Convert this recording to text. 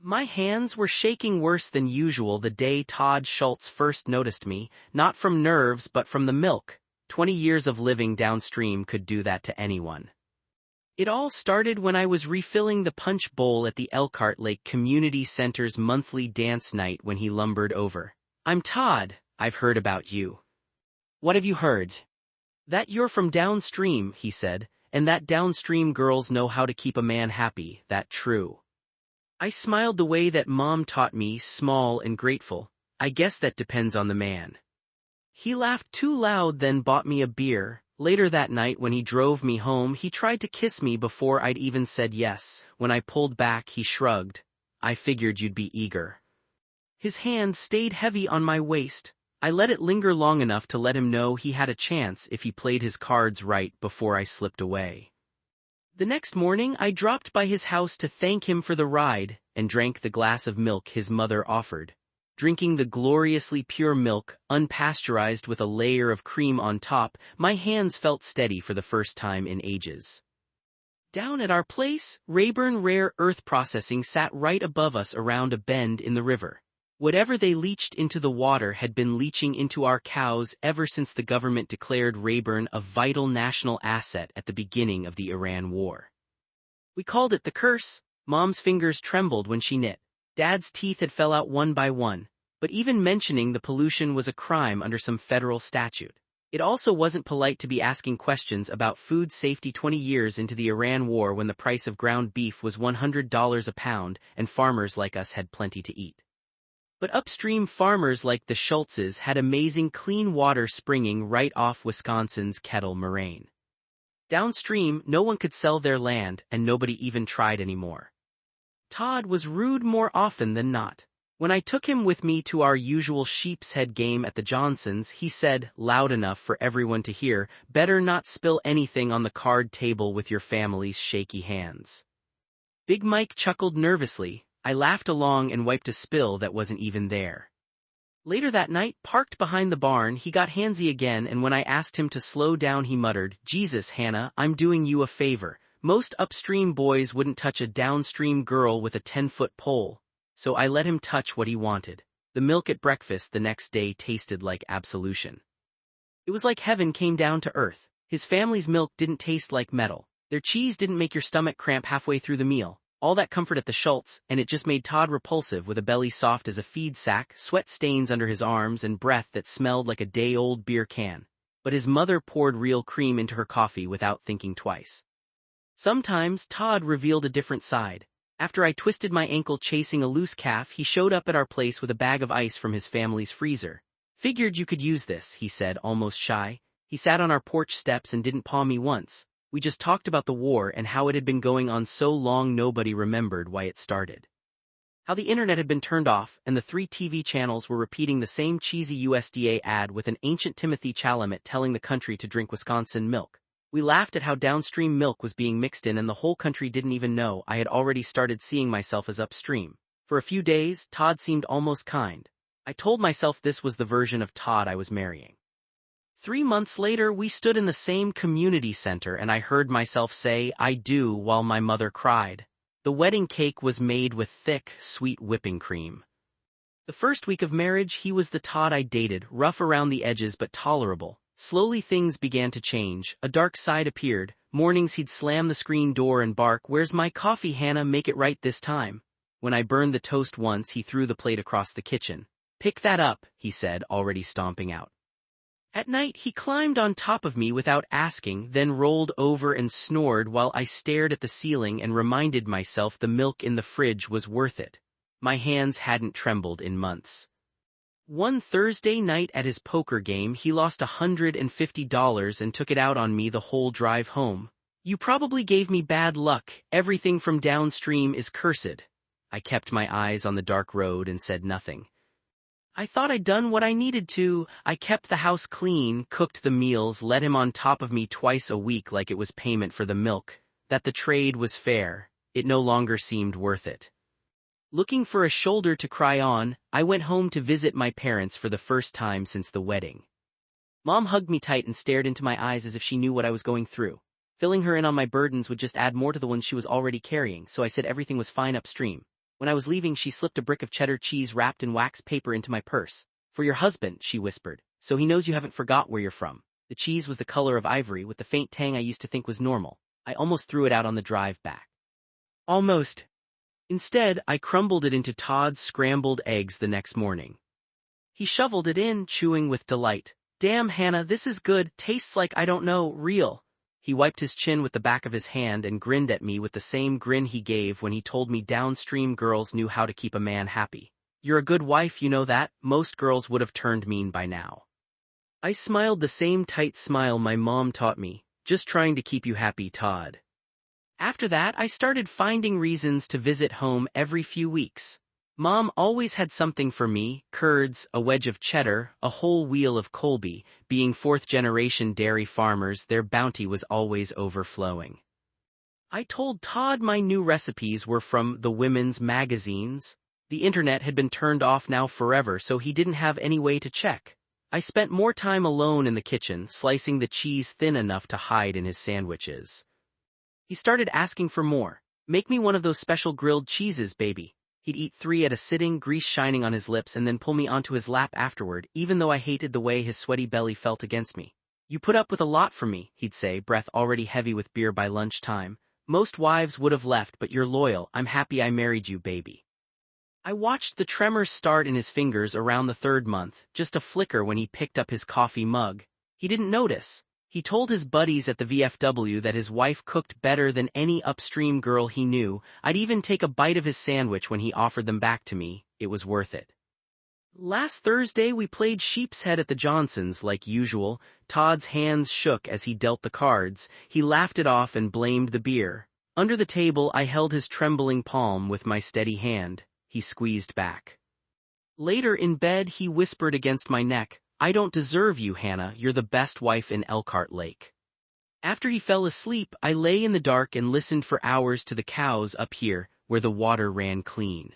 My hands were shaking worse than usual the day Todd Schultz first noticed me, not from nerves but from the milk. 20 years of living downstream could do that to anyone. It all started when I was refilling the punch bowl at the Elkhart Lake Community Center's monthly dance night when he lumbered over. "I'm Todd, I've heard about you." "What have you heard?" "That you're from downstream," he said, "and that downstream girls know how to keep a man happy, that true?" I smiled the way that Mom taught me, small and grateful. "I guess that depends on the man." He laughed too loud, then bought me a beer. Later that night when he drove me home, he tried to kiss me before I'd even said yes. When I pulled back, he shrugged. "I figured you'd be eager." His hand stayed heavy on my waist. I let it linger long enough to let him know he had a chance if he played his cards right before I slipped away. The next morning I dropped by his house to thank him for the ride, and drank the glass of milk his mother offered. Drinking the gloriously pure milk, unpasteurized with a layer of cream on top, my hands felt steady for the first time in ages. Down at our place, Rayburn Rare Earth Processing sat right above us around a bend in the river. Whatever they leached into the water had been leaching into our cows ever since the government declared Rayburn a vital national asset at the beginning of the Iran war. We called it the curse. Mom's fingers trembled when she knit. Dad's teeth had fell out one by one. But even mentioning the pollution was a crime under some federal statute. It also wasn't polite to be asking questions about food safety 20 years into the Iran war when the price of ground beef was $100 a pound and farmers like us had plenty to eat. But upstream farmers like the Schultzes had amazing clean water springing right off Wisconsin's Kettle Moraine. Downstream, no one could sell their land, and nobody even tried anymore. Todd was rude more often than not. When I took him with me to our usual sheep's head game at the Johnsons, he said, loud enough for everyone to hear, "Better not spill anything on the card table with your family's shaky hands." Big Mike chuckled nervously. I laughed along and wiped a spill that wasn't even there. Later that night, parked behind the barn, he got handsy again, and when I asked him to slow down he muttered, "Jesus, Hannah, I'm doing you a favor. Most upstream boys wouldn't touch a downstream girl with a 10-foot pole." So I let him touch what he wanted. The milk at breakfast the next day tasted like absolution. It was like heaven came down to earth. His family's milk didn't taste like metal. Their cheese didn't make your stomach cramp halfway through the meal. All that comfort at the Schultz, and it just made Todd repulsive with a belly soft as a feed sack, sweat stains under his arms, and breath that smelled like a day-old beer can. But his mother poured real cream into her coffee without thinking twice. Sometimes Todd revealed a different side. After I twisted my ankle chasing a loose calf, he showed up at our place with a bag of ice from his family's freezer. "Figured you could use this," he said, almost shy. He sat on our porch steps and didn't paw me once. We just talked about the war and how it had been going on so long nobody remembered why it started. How the internet had been turned off and the 3 TV channels were repeating the same cheesy USDA ad with an ancient Timothy Chalamet telling the country to drink Wisconsin milk. We laughed at how downstream milk was being mixed in and the whole country didn't even know. I had already started seeing myself as upstream. For a few days, Todd seemed almost kind. I told myself this was the version of Todd I was marrying. 3 months later, we stood in the same community center and I heard myself say, "I do," while my mother cried. The wedding cake was made with thick, sweet whipping cream. The first week of marriage, he was the Todd I dated, rough around the edges but tolerable. Slowly things began to change. A dark side appeared. Mornings he'd slam the screen door and bark, "Where's my coffee, Hannah? Make it right this time." When I burned the toast once, he threw the plate across the kitchen. "Pick that up," he said, already stomping out. At night, he climbed on top of me without asking, then rolled over and snored while I stared at the ceiling and reminded myself the milk in the fridge was worth it. My hands hadn't trembled in months. One Thursday night at his poker game, he lost $150 and took it out on me the whole drive home. "You probably gave me bad luck. Everything from downstream is cursed." I kept my eyes on the dark road and said nothing. I thought I'd done what I needed to. I kept the house clean, cooked the meals, let him on top of me twice a week like it was payment for the milk. That the trade was fair. It no longer seemed worth it. Looking for a shoulder to cry on, I went home to visit my parents for the first time since the wedding. Mom hugged me tight and stared into my eyes as if she knew what I was going through. Filling her in on my burdens would just add more to the ones she was already carrying, so I said everything was fine upstream. When I was leaving, she slipped a brick of cheddar cheese wrapped in wax paper into my purse. For your husband, she whispered, so he knows you haven't forgot where you're from. The cheese was the color of ivory with the faint tang I used to think was normal. I almost threw it out on the drive back. Almost. Instead, I crumbled it into Todd's scrambled eggs the next morning. He shoveled it in, chewing with delight. Damn, Hannah, this is good, tastes like I don't know, real. He wiped his chin with the back of his hand and grinned at me with the same grin he gave when he told me downstream girls knew how to keep a man happy. You're a good wife, you know that, most girls would have turned mean by now. I smiled the same tight smile my mom taught me, just trying to keep you happy, Todd. After that, I started finding reasons to visit home every few weeks. Mom always had something for me, curds, a wedge of cheddar, a whole wheel of Colby. Being fourth-generation dairy farmers, their bounty was always overflowing. I told Todd my new recipes were from the women's magazines. The internet had been turned off now forever, so he didn't have any way to check. I spent more time alone in the kitchen, slicing the cheese thin enough to hide in his sandwiches. He started asking for more. Make me one of those special grilled cheeses, baby. He'd eat 3 at a sitting, grease shining on his lips, and then pull me onto his lap afterward, even though I hated the way his sweaty belly felt against me. You put up with a lot for me, he'd say, breath already heavy with beer by lunchtime. Most wives would have left, but you're loyal. I'm happy I married you, baby. I watched the tremors start in his fingers around the 3rd month, just a flicker when he picked up his coffee mug. He didn't notice. He told his buddies at the VFW that his wife cooked better than any upstream girl he knew. I'd even take a bite of his sandwich when he offered them back to me. It was worth it. Last Thursday we played sheep's head at the Johnsons like usual. Todd's hands shook as he dealt the cards. He laughed it off and blamed the beer. Under the table I held his trembling palm with my steady hand. He squeezed back. Later in bed he whispered against my neck, I don't deserve you, Hannah, you're the best wife in Elkhart Lake. After he fell asleep, I lay in the dark and listened for hours to the cows up here, where the water ran clean.